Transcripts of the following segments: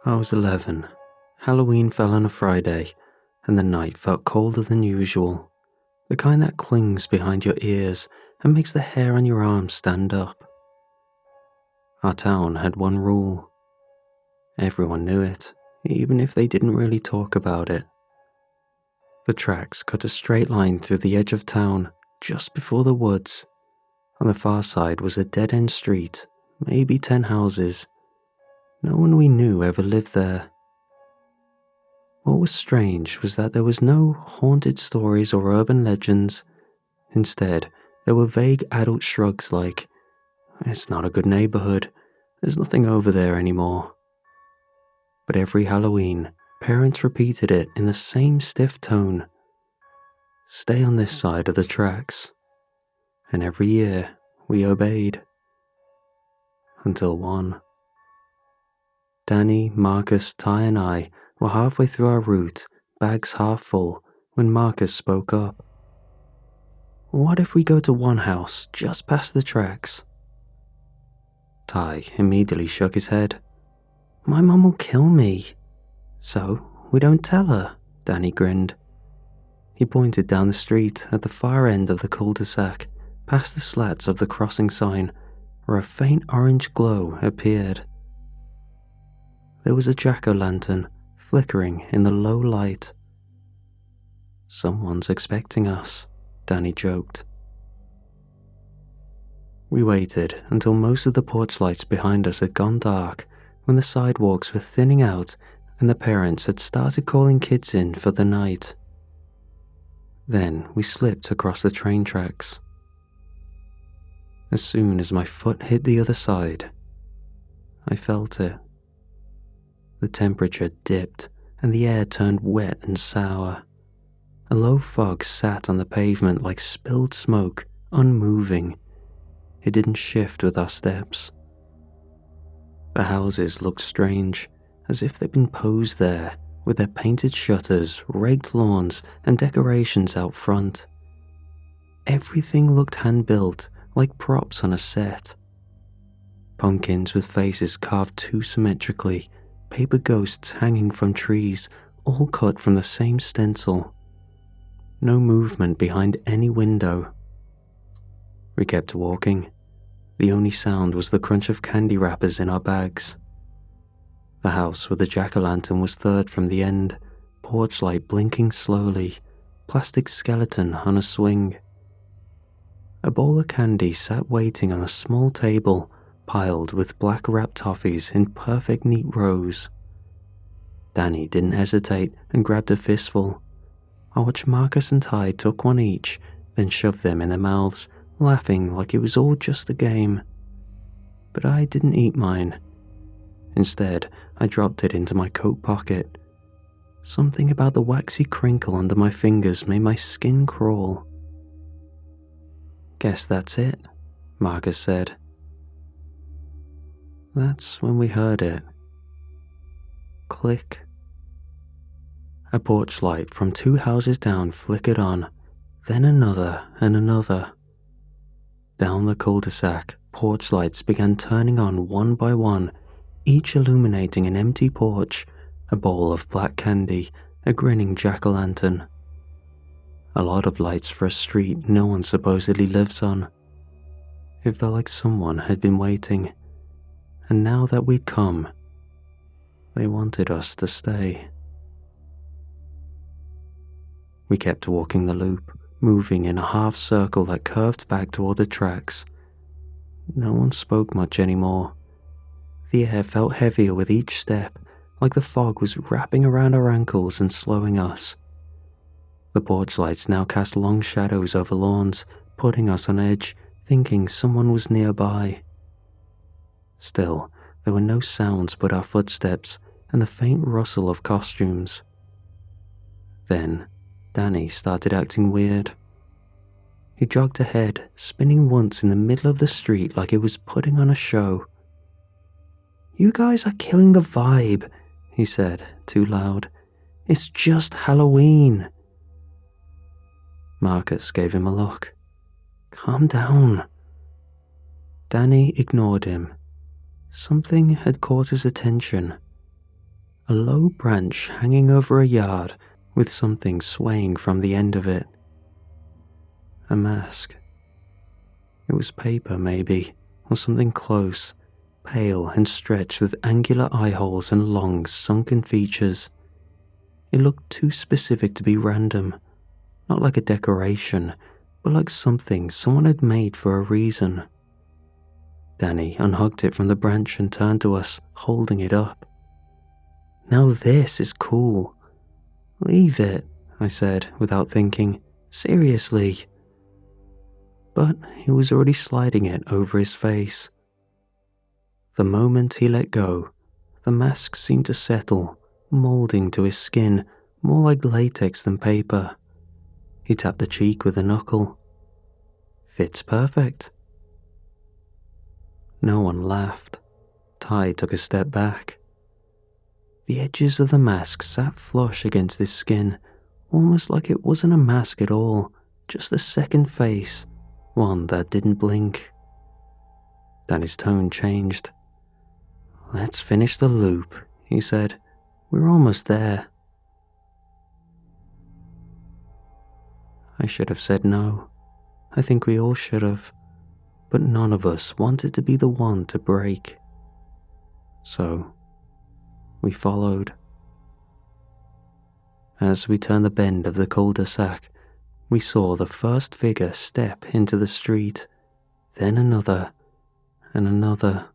I was 11. Halloween fell on a Friday, and the night felt colder than usual. The kind that clings behind your ears and makes the hair on your arms stand up. Our town had one rule. Everyone knew it, even if they didn't really talk about it. The tracks cut a straight line through the edge of town, just before the woods. On the far side was a dead-end street, maybe 10 houses. No one we knew ever lived there. What was strange was that there was no haunted stories or urban legends. Instead, there were vague adult shrugs like, "It's not a good neighborhood, there's nothing over there anymore." But every Halloween, parents repeated it in the same stiff tone. "Stay on this side of the tracks." And every year, we obeyed. Until one. Danny, Marcus, Ty and I were halfway through our route, bags half full, when Marcus spoke up. "What if we go to one house just past the tracks?" Ty immediately shook his head. "My mum will kill me." "So, we don't tell her," Danny grinned. He pointed down the street at the far end of the cul-de-sac, past the slats of the crossing sign, where a faint orange glow appeared. There was a jack-o'-lantern flickering in the low light. "Someone's expecting us," Danny joked. We waited until most of the porch lights behind us had gone dark, when the sidewalks were thinning out and the parents had started calling kids in for the night. Then we slipped across the train tracks. As soon as my foot hit the other side, I felt it. The temperature dipped and the air turned wet and sour. A low fog sat on the pavement like spilled smoke, unmoving. It didn't shift with our steps. The houses looked strange, as if they'd been posed there, with their painted shutters, raked lawns, and decorations out front. Everything looked hand-built, like props on a set. Pumpkins with faces carved too symmetrically, paper ghosts hanging from trees, all cut from the same stencil. No movement behind any window. We kept walking. The only sound was the crunch of candy wrappers in our bags. The house with the jack-o'-lantern was third from the end, porch light blinking slowly, plastic skeleton on a swing. A bowl of candy sat waiting on a small table, piled with black-wrapped toffees in perfect neat rows. Danny didn't hesitate and grabbed a fistful. I watched Marcus and Ty took one each, then shoved them in their mouths, laughing like it was all just a game. But I didn't eat mine. Instead, I dropped it into my coat pocket. Something about the waxy crinkle under my fingers made my skin crawl. "Guess that's it," Marcus said. That's when we heard it. Click. A porch light from 2 houses down flickered on, then another and another. Down the cul-de-sac, porch lights began turning on one by one, each illuminating an empty porch, a bowl of black candy, a grinning jack-o'-lantern. A lot of lights for a street no one supposedly lives on. It felt like someone had been waiting, and now that we'd come, they wanted us to stay. We kept walking the loop, moving in a half circle that curved back toward the tracks. No one spoke much anymore. The air felt heavier with each step, like the fog was wrapping around our ankles and slowing us. The porch lights now cast long shadows over lawns, putting us on edge, thinking someone was nearby. Still, there were no sounds but our footsteps and the faint rustle of costumes. Then, Danny started acting weird. He jogged ahead, spinning once in the middle of the street like it was putting on a show. "You guys are killing the vibe," he said, too loud. "It's just Halloween." Marcus gave him a look. "Calm down." Danny ignored him. Something had caught his attention. a low branch hanging over a yard with something swaying from the end of it. A mask. It was paper, maybe, or something close, pale and stretched with angular eye holes and long, sunken features. It looked too specific to be random, not like a decoration, but like something someone had made for a reason. Danny unhooked it from the branch and turned to us, holding it up. "Now this is cool." "Leave it," I said, without thinking. "Seriously." But he was already sliding it over his face. The moment he let go, the mask seemed to settle, molding to his skin, more like latex than paper. He tapped the cheek with a knuckle. "Fits perfect." No one laughed. Ty took a step back. The edges of the mask sat flush against his skin, almost like it wasn't a mask at all, just a second face, one that didn't blink. Then his tone changed. "Let's finish the loop," he said. "We're almost there." I should have said no. I think we all should have. But none of us wanted to be the one to break. So, we followed. As we turned the bend of the cul-de-sac, we saw the first figure step into the street, then another, and another.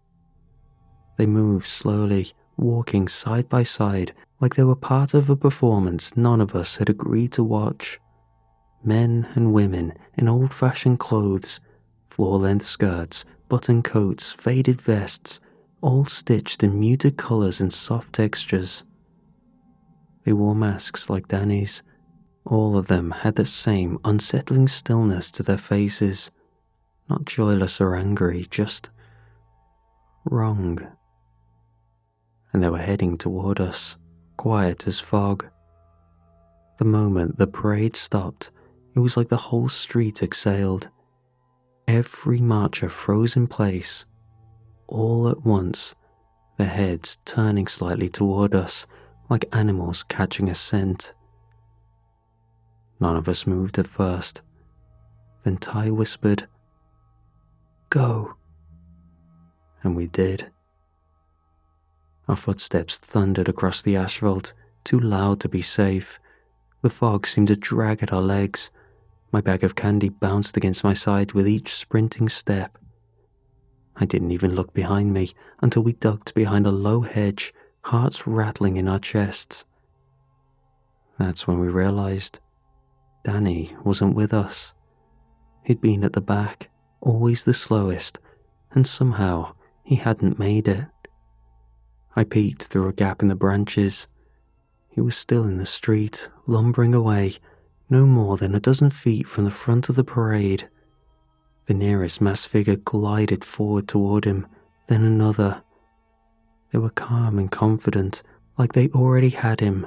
They moved slowly, walking side by side like they were part of a performance none of us had agreed to watch. Men and women in old-fashioned clothes, floor-length skirts, button coats, faded vests, all stitched in muted colors and soft textures. They wore masks like Danny's. All of them had the same unsettling stillness to their faces, not joyless or angry, just wrong. And they were heading toward us, quiet as fog. The moment the parade stopped, it was like the whole street exhaled. Every marcher froze in place, all at once, their heads turning slightly toward us, like animals catching a scent. None of us moved at first. Then Ty whispered, "Go." And we did. Our footsteps thundered across the asphalt, too loud to be safe. The fog seemed to drag at our legs. My bag of candy bounced against my side with each sprinting step. I didn't even look behind me until we ducked behind a low hedge, hearts rattling in our chests. That's when we realized Danny wasn't with us. He'd been at the back, always the slowest, and somehow he hadn't made it. I peeked through a gap in the branches. He was still in the street, lumbering away, no more than a dozen feet from the front of the parade. The nearest masked figure glided forward toward him, then another. They were calm and confident, like they already had him.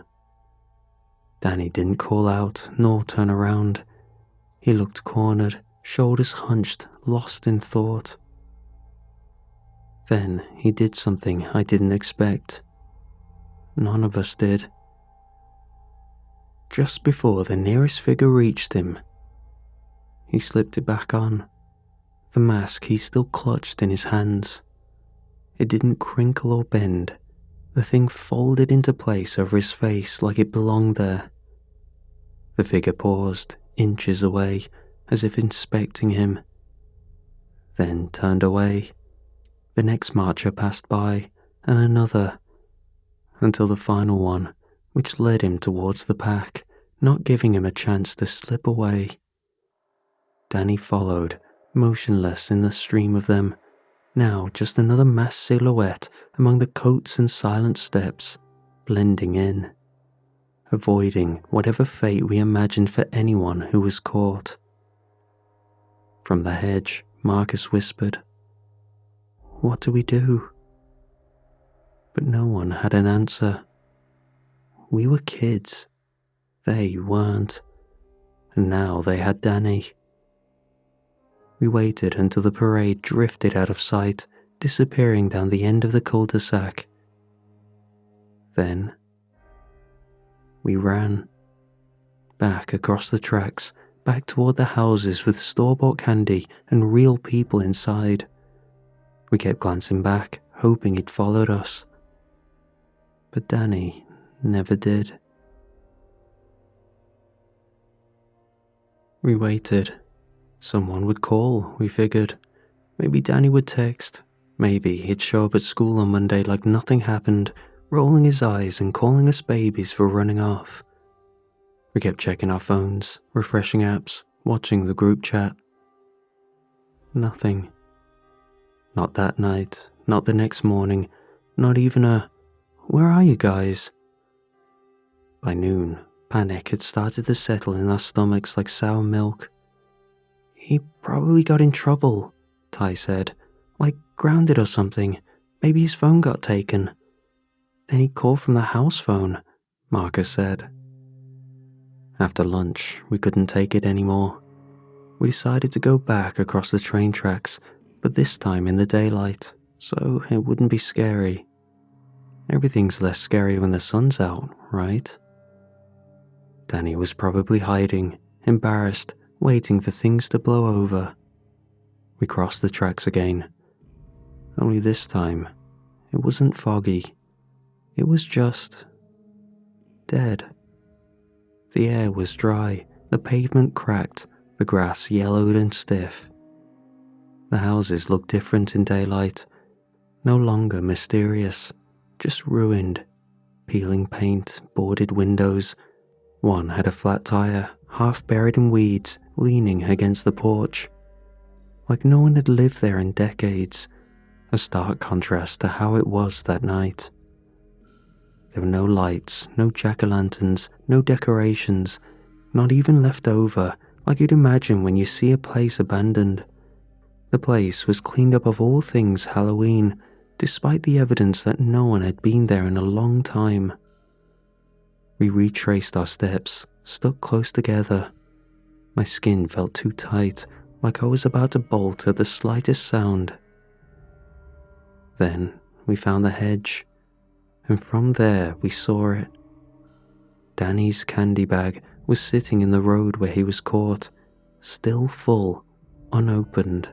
Danny didn't call out, nor turn around. He looked cornered, shoulders hunched, lost in thought. Then he did something I didn't expect. None of us did. Just before the nearest figure reached him, he slipped it back on, the mask he still clutched in his hands. It didn't crinkle or bend. The thing folded into place over his face like it belonged there. The figure paused, inches away, as if inspecting him, then turned away. The next marcher passed by, and another, until the final one, which led him towards the pack, not giving him a chance to slip away. Danny followed, motionless in the stream of them, now just another masked silhouette among the coats and silent steps, blending in, avoiding whatever fate we imagined for anyone who was caught. From the hedge, Marcus whispered, "What do we do?" But no one had an answer. We were kids. They weren't. And now they had Danny. We waited until the parade drifted out of sight, disappearing down the end of the cul-de-sac. Then we ran. Back across the tracks, back toward the houses with store-bought candy and real people inside. We kept glancing back, hoping he'd followed us. But Danny never did. We waited. Someone would call, we figured. Maybe Danny would text. Maybe he'd show up at school on Monday like nothing happened, rolling his eyes and calling us babies for running off. We kept checking our phones, refreshing apps, watching the group chat. Nothing. Not that night, not the next morning, not even a, "Where are you guys?" By noon, panic had started to settle in our stomachs like sour milk. "He probably got in trouble," Ty said, "like grounded or something. Maybe his phone got taken." "Then he called from the house phone," Marcus said. After lunch, we couldn't take it anymore. We decided to go back across the train tracks, but this time in the daylight, so it wouldn't be scary. Everything's less scary when the sun's out, right? Danny was probably hiding, embarrassed, waiting for things to blow over. We crossed the tracks again. Only this time, it wasn't foggy. It was just dead. The air was dry, the pavement cracked, the grass yellowed and stiff. The houses looked different in daylight, no longer mysterious, just ruined, peeling paint, boarded windows. One had a flat tire, half buried in weeds, leaning against the porch. Like no one had lived there in decades, a stark contrast to how it was that night. There were no lights, no jack-o'-lanterns, no decorations, not even left over, like you'd imagine when you see a place abandoned. The place was cleaned up of all things Halloween, despite the evidence that no one had been there in a long time. We retraced our steps, stuck close together. My skin felt too tight, like I was about to bolt at the slightest sound. Then we found the hedge, and from there we saw it. Danny's candy bag was sitting in the road where he was caught, still full, unopened.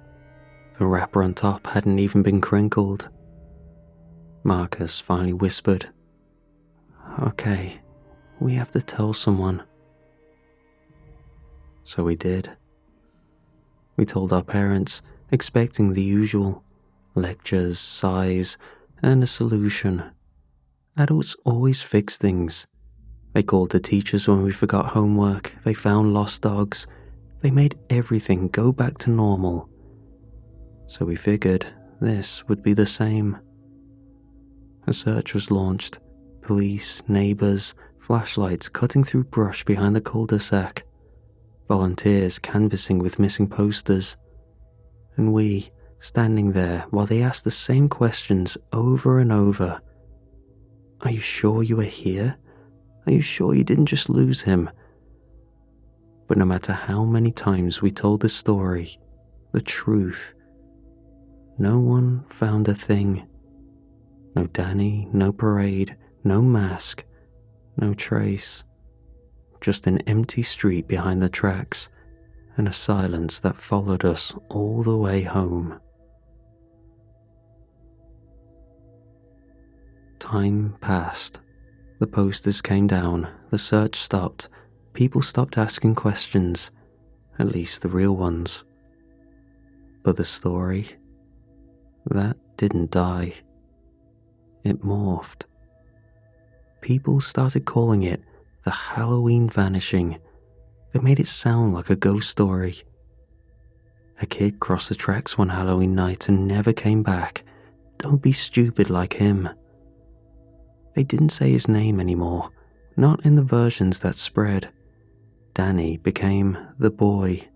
The wrapper on top hadn't even been crinkled. Marcus finally whispered, "Okay, we have to tell someone." So we did. We told our parents, expecting the usual, lectures, sighs, and a solution. Adults always fix things. They called the teachers when we forgot homework, they found lost dogs, they made everything go back to normal. So we figured this would be the same. A search was launched, police, neighbours, flashlights cutting through brush behind the cul-de-sac, volunteers canvassing with missing posters, and we standing there while they asked the same questions over and over. "Are you sure you were here? Are you sure you didn't just lose him?" But no matter how many times we told the story, the truth, no one found a thing. No Danny, no parade, no mask, no trace. Just an empty street behind the tracks, and a silence that followed us all the way home. Time passed. The posters came down, the search stopped, people stopped asking questions, at least the real ones. But the story, that didn't die. It morphed. People started calling it the Halloween vanishing. They made it sound like a ghost story. A kid crossed the tracks one Halloween night and never came back. Don't be stupid like him. They didn't say his name anymore, not in the versions that spread. Danny became the boy,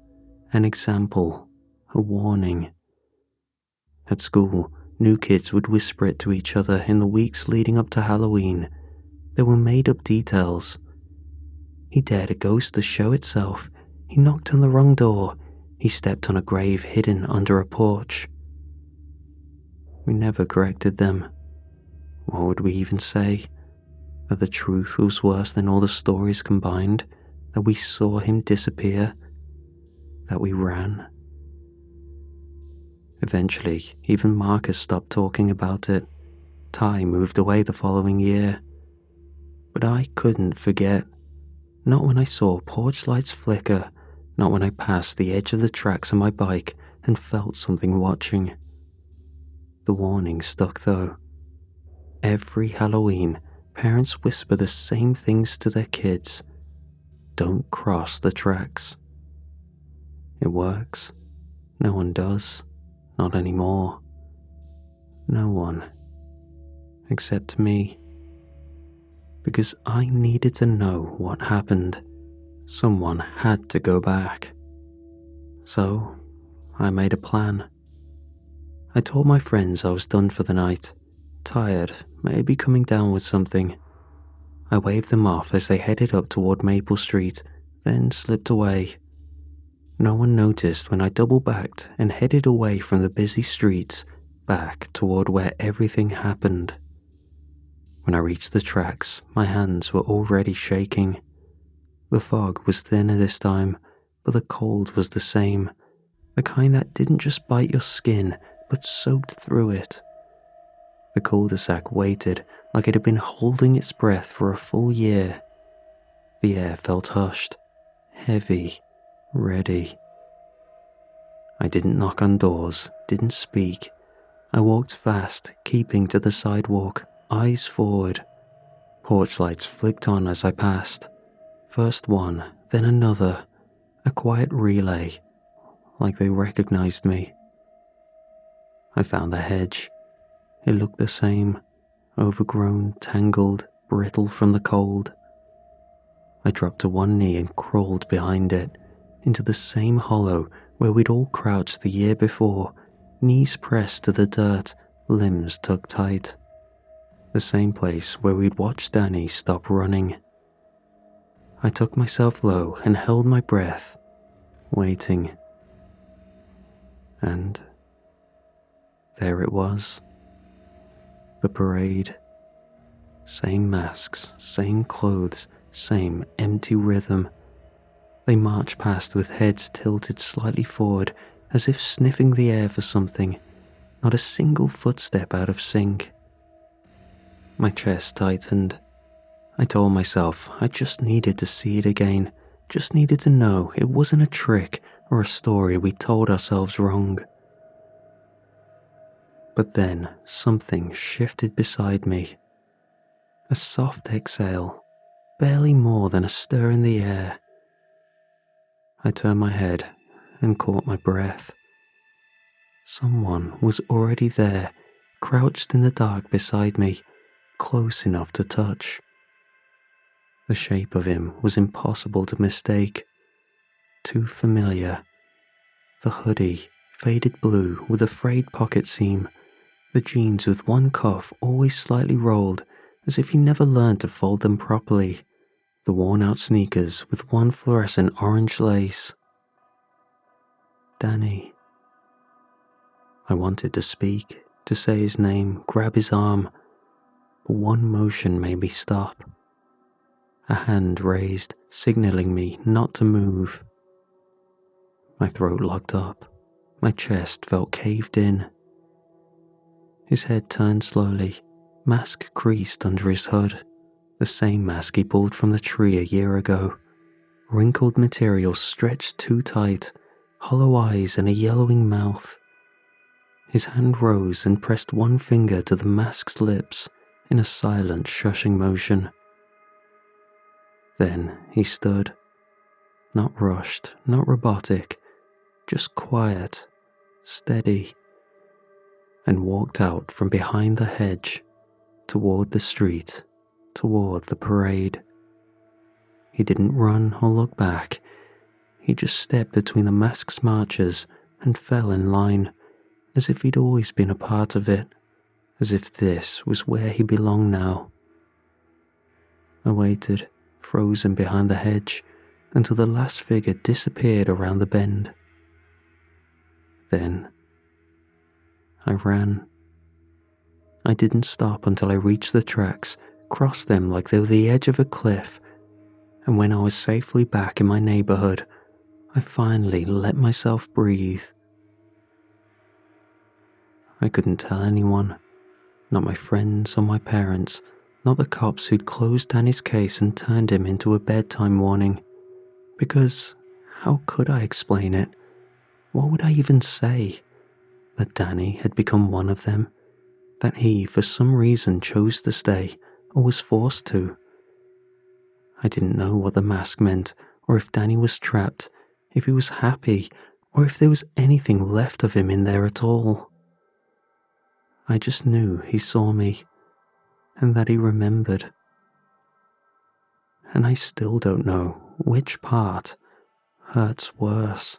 an example, a warning. At school, new kids would whisper it to each other in the weeks leading up to Halloween. There were made-up details. He dared a ghost to show itself. He knocked on the wrong door. He stepped on a grave hidden under a porch. We never corrected them. What would we even say? that the truth was worse than all the stories combined, that we saw him disappear, that we ran. Eventually, even Marcus stopped talking about it. Ty moved away the following year. But I couldn't forget. Not when I saw porch lights flicker, not when I passed the edge of the tracks on my bike and felt something watching. The warning stuck though. Every Halloween, parents whisper the same things to their kids. Don't cross the tracks. It works. No one does. Not anymore. No one. Except me. Because I needed to know what happened. Someone had to go back. So, I made a plan. I told my friends I was done for the night, tired, maybe coming down with something. I waved them off as they headed up toward Maple Street, then slipped away. No one noticed when I double-backed and headed away from the busy streets, back toward where everything happened. When I reached the tracks, my hands were already shaking. The fog was thinner this time, but the cold was the same, the kind that didn't just bite your skin, but soaked through it. The cul-de-sac waited like it had been holding its breath for a full year. The air felt hushed, heavy, ready. I didn't knock on doors, didn't speak. I walked fast, keeping to the sidewalk, eyes forward. Porch lights flicked on as I passed. First one, then another, a quiet relay, like they recognized me. I found the hedge. It looked the same, overgrown, tangled, brittle from the cold. I dropped to one knee and crawled behind it, into the same hollow where we'd all crouched the year before, knees pressed to the dirt, limbs tucked tight. The same place where we'd watched Danny stop running. I took myself low and held my breath, waiting. And there it was. The parade. Same masks, same clothes, same empty rhythm. They marched past with heads tilted slightly forward, as if sniffing the air for something, not a single footstep out of sync. My chest tightened. I told myself I just needed to see it again, just needed to know it wasn't a trick or a story we told ourselves wrong. But then something shifted beside me. A soft exhale, barely more than a stir in the air. I turned my head and caught my breath. Someone was already there, crouched in the dark beside me, close enough to touch. The shape of him was impossible to mistake. Too familiar. The hoodie, faded blue with a frayed pocket seam. The jeans with one cuff always slightly rolled, as if he never learned to fold them properly. The worn-out sneakers with one fluorescent orange lace. Danny. I wanted to speak, to say his name, grab his arm, but one motion made me stop. A hand raised, signaling me not to move. My throat locked up. My chest felt caved in. His head turned slowly, mask creased under his hood, the same mask he pulled from the tree a year ago. Wrinkled material stretched too tight, hollow eyes and a yellowing mouth. His hand rose and pressed one finger to the mask's lips in a silent, shushing motion. Then he stood, not rushed, not robotic, just quiet, steady, and walked out from behind the hedge, toward the street, toward the parade. He didn't run or look back. He just stepped between the mask's marchers and fell in line, as if he'd always been a part of it, as if this was where he belonged now. I waited, frozen behind the hedge, until the last figure disappeared around the bend. Then I ran. I didn't stop until I reached the tracks, crossed them like they were the edge of a cliff, and when I was safely back in my neighborhood, I finally let myself breathe. I couldn't tell anyone, not my friends or my parents, not the cops who'd closed Danny's case and turned him into a bedtime warning, because how could I explain it? What would I even say? That Danny had become one of them? That he, for some reason, chose to stay, or was forced to? I didn't know what the mask meant, or if Danny was trapped, if he was happy, or if there was anything left of him in there at all. I just knew he saw me, and that he remembered. And I still don't know which part hurts worse.